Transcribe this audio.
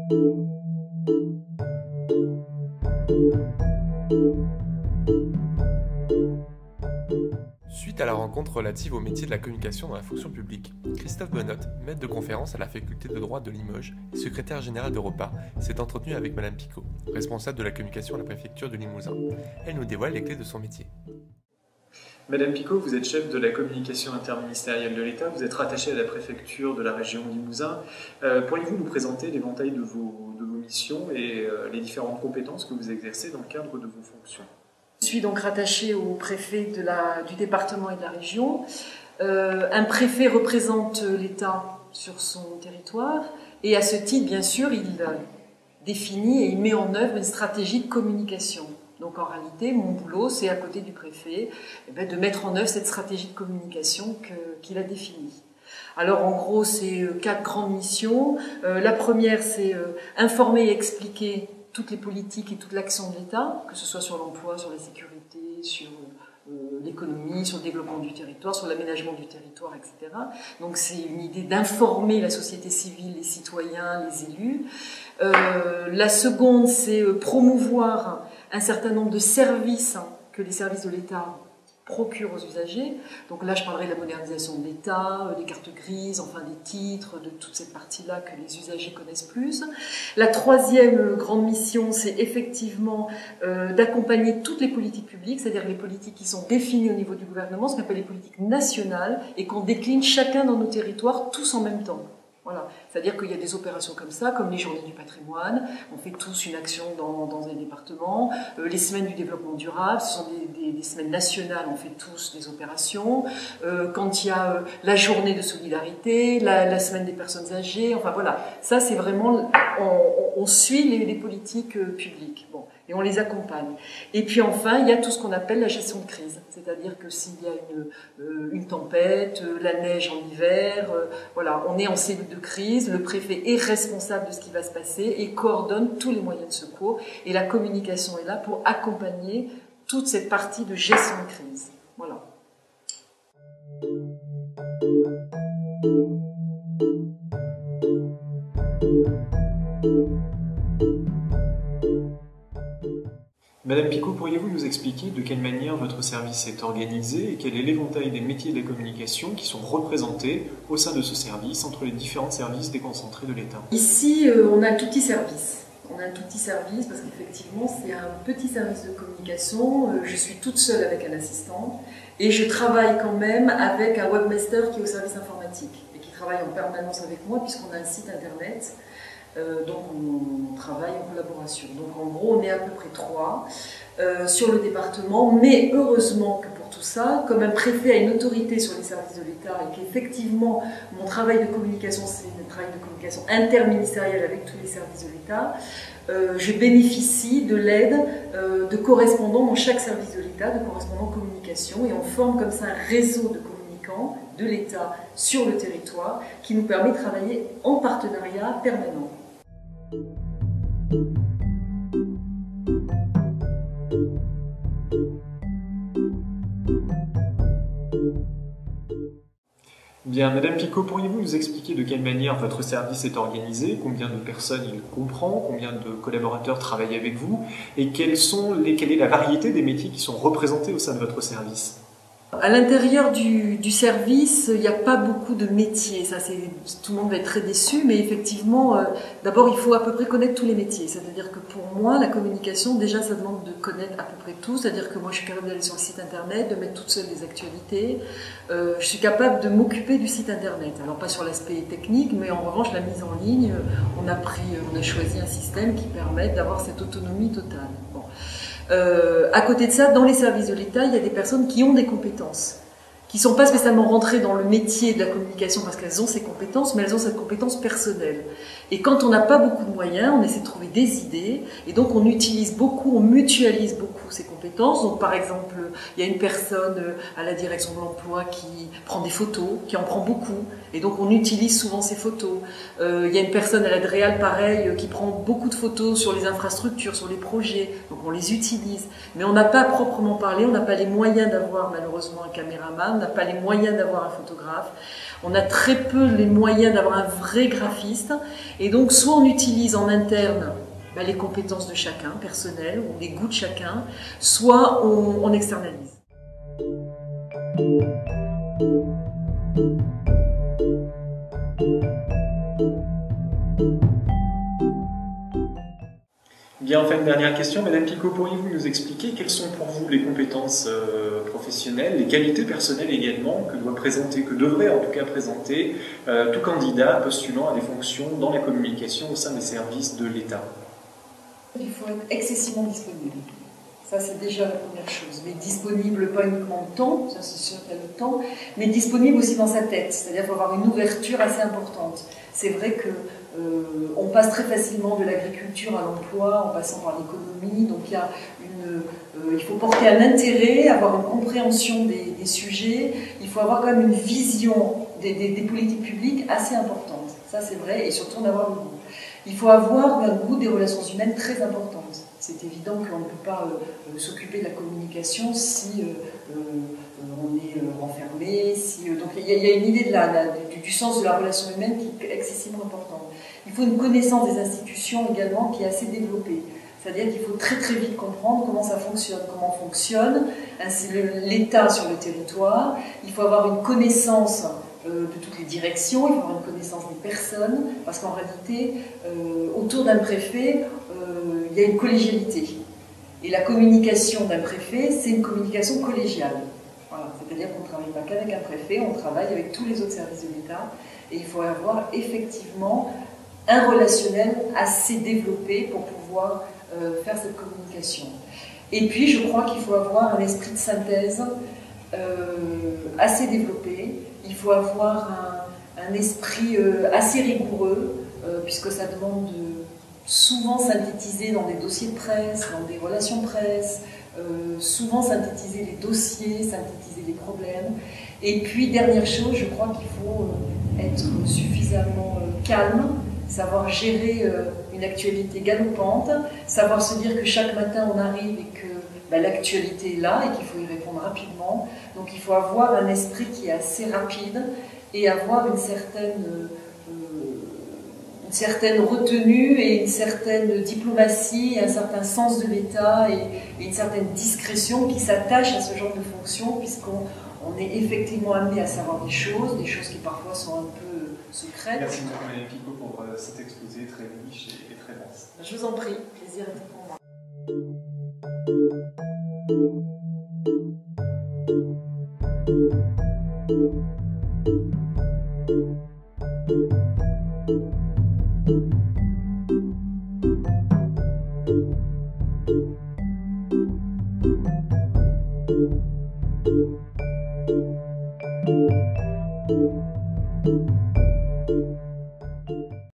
Suite à la rencontre relative au métier de la communication dans la fonction publique, Christophe Benotte, maître de conférence à la faculté de droit de Limoges et secrétaire général d'Europa, s'est entretenu avec Madame Picot, responsable de la communication à la préfecture de Limousin. Elle nous dévoile les clés de son métier. Madame Picot, vous êtes chef de la communication interministérielle de l'État, vous êtes rattachée à la préfecture de la région Limousin. Pourriez-vous nous présenter l'éventail de vos missions et les différentes compétences que vous exercez dans le cadre de vos fonctions? Je suis donc rattachée au préfet du département et de la région. Un préfet représente l'État sur son territoire et à ce titre, bien sûr, il définit et il met en œuvre une stratégie de communication. Donc en réalité, mon boulot, c'est à côté du préfet, de mettre en œuvre cette stratégie de communication qu'il a définie. Alors en gros, c'est 4 grandes missions. La première, c'est informer et expliquer toutes les politiques et toute l'action de l'État, que ce soit sur l'emploi, sur la sécurité, sur l'économie, sur le développement du territoire, sur l'aménagement du territoire, etc. Donc c'est une idée d'informer la société civile, les citoyens, les élus. La seconde, c'est promouvoir un certain nombre de services que les services de l'État procurent aux usagers. Donc là, je parlerai de la modernisation de l'État, des cartes grises, enfin des titres, de toute cette partie-là que les usagers connaissent plus. La troisième grande mission, c'est effectivement d'accompagner toutes les politiques publiques, c'est-à-dire les politiques qui sont définies au niveau du gouvernement, ce qu'on appelle les politiques nationales, et qu'on décline chacun dans nos territoires, tous en même temps. Voilà. C'est-à-dire qu'il y a des opérations comme ça, comme les journées du patrimoine, on fait tous une action dans un département, les semaines du développement durable, ce sont des semaines nationales, on fait tous des opérations, quand il y a la journée de solidarité, la semaine des personnes âgées, enfin voilà, ça c'est vraiment, on suit les politiques publiques, bon, et on les accompagne. Et puis enfin, il y a tout ce qu'on appelle la gestion de crise, c'est-à-dire que s'il y a une tempête, la neige en hiver, voilà, on est en cellule de crise, le préfet est responsable de ce qui va se passer et coordonne tous les moyens de secours. Et la communication est là pour accompagner toute cette partie de gestion de crise. Voilà. Madame Picot, pourriez-vous nous expliquer de quelle manière votre service est organisé et quel est l'éventail des métiers de la communication qui sont représentés au sein de ce service entre les différents services déconcentrés de l'État? Ici, on a un tout petit service. On a un tout petit service parce qu'effectivement, c'est un petit service de communication. Je suis toute seule avec un assistant et je travaille quand même avec un webmaster qui est au service informatique et qui travaille en permanence avec moi puisqu'on a un site internet. Donc on travaille en collaboration. Donc en gros, on est à peu près 3 sur le département, mais heureusement que pour tout ça, comme un préfet a une autorité sur les services de l'État et qu'effectivement mon travail de communication, c'est un travail de communication interministérielle avec tous les services de l'État, je bénéficie de l'aide de correspondants dans chaque service de l'État, de correspondants communication, et on forme comme ça un réseau de communicants de l'État sur le territoire qui nous permet de travailler en partenariat permanent. Bien, Madame Picot, pourriez-vous nous expliquer de quelle manière votre service est organisé, combien de personnes il comprend, combien de collaborateurs travaillent avec vous, et quelle est la variété des métiers qui sont représentés au sein de votre service? À l'intérieur du service, il n'y a pas beaucoup de métiers. Ça, tout le monde va être très déçu, mais effectivement, d'abord, il faut à peu près connaître tous les métiers. C'est-à-dire que pour moi, la communication, déjà, ça demande de connaître à peu près tout. C'est-à-dire que moi, je suis capable d'aller sur le site internet, de mettre toute seule des actualités. Je suis capable de m'occuper du site internet. Alors, pas sur l'aspect technique, mais en revanche, la mise en ligne, on a choisi un système qui permet d'avoir cette autonomie totale. Bon. À côté de ça, dans les services de l'État, il y a des personnes qui ont des compétences, qui ne sont pas spécialement rentrées dans le métier de la communication parce qu'elles ont ces compétences, mais elles ont cette compétence personnelle. Et quand on n'a pas beaucoup de moyens, on essaie de trouver des idées, et donc on utilise beaucoup, on mutualise beaucoup ces compétences. Donc par exemple, il y a une personne à la direction de l'emploi qui prend des photos, qui en prend beaucoup, et donc on utilise souvent ces photos. Il y a une personne à la DREAL, pareil, qui prend beaucoup de photos sur les infrastructures, sur les projets, donc on les utilise. Mais on n'a pas proprement parlé, on n'a pas les moyens d'avoir malheureusement un caméraman, on n'a pas les moyens d'avoir un photographe. On a très peu les moyens d'avoir un vrai graphiste. Et donc, soit on utilise en interne les compétences de chacun, personnelles, ou les goûts de chacun, soit on externalise. Bien, enfin, une dernière question. Madame Picot, pourriez-vous nous expliquer quelles sont pour vous les compétences professionnelles, les qualités personnelles également que devrait en tout cas présenter tout candidat postulant à des fonctions dans la communication au sein des services de l'État? Il faut être excessivement disponible. Ça, c'est déjà la première chose. Mais disponible, pas uniquement de temps, ça c'est sûr qu'il y a le temps, mais disponible aussi dans sa tête. C'est-à-dire qu'il faut avoir une ouverture assez importante. C'est vrai que on passe très facilement de l'agriculture à l'emploi en passant par l'économie. Donc il faut porter un intérêt, avoir une compréhension des sujets. Il faut avoir quand même une vision des politiques publiques assez importante. Ça c'est vrai, et surtout d'avoir le goût. Il faut avoir un goût des relations humaines très importantes. C'est évident qu'on ne peut pas s'occuper de la communication si on est renfermé. Donc il y a une idée du sens de la relation humaine qui est excessivement importante. Il faut une connaissance des institutions également qui est assez développée. C'est-à-dire qu'il faut très très vite comprendre comment ça fonctionne, comment fonctionne l'État sur le territoire. Il faut avoir une connaissance de toutes les directions, il faut avoir une connaissance des personnes, parce qu'en réalité, autour d'un préfet, il y a une collégialité. Et la communication d'un préfet, c'est une communication collégiale. Voilà. C'est-à-dire qu'on ne travaille pas qu'avec un préfet, on travaille avec tous les autres services de l'État, et il faut avoir effectivement un relationnel assez développé pour pouvoir faire cette communication. Et puis, je crois qu'il faut avoir un esprit de synthèse assez développé. Il faut avoir un esprit assez rigoureux, puisque ça demande de souvent synthétiser dans des dossiers de presse, dans des relations presse, souvent synthétiser les dossiers, synthétiser les problèmes. Et puis, dernière chose, je crois qu'il faut être suffisamment calme, savoir gérer une actualité galopante, savoir se dire que chaque matin on arrive et que l'actualité est là et qu'il faut y répondre rapidement. Donc il faut avoir un esprit qui est assez rapide et avoir une certaine retenue et une certaine diplomatie, et un certain sens de l'État et une certaine discrétion qui s'attachent à ce genre de fonction, puisqu'on est effectivement amené à savoir des choses qui parfois sont un peu secrètes. Merci beaucoup Madame Picot pour cet exposé très riche et très dense. Je vous en prie, plaisir était pour moi. Thank you.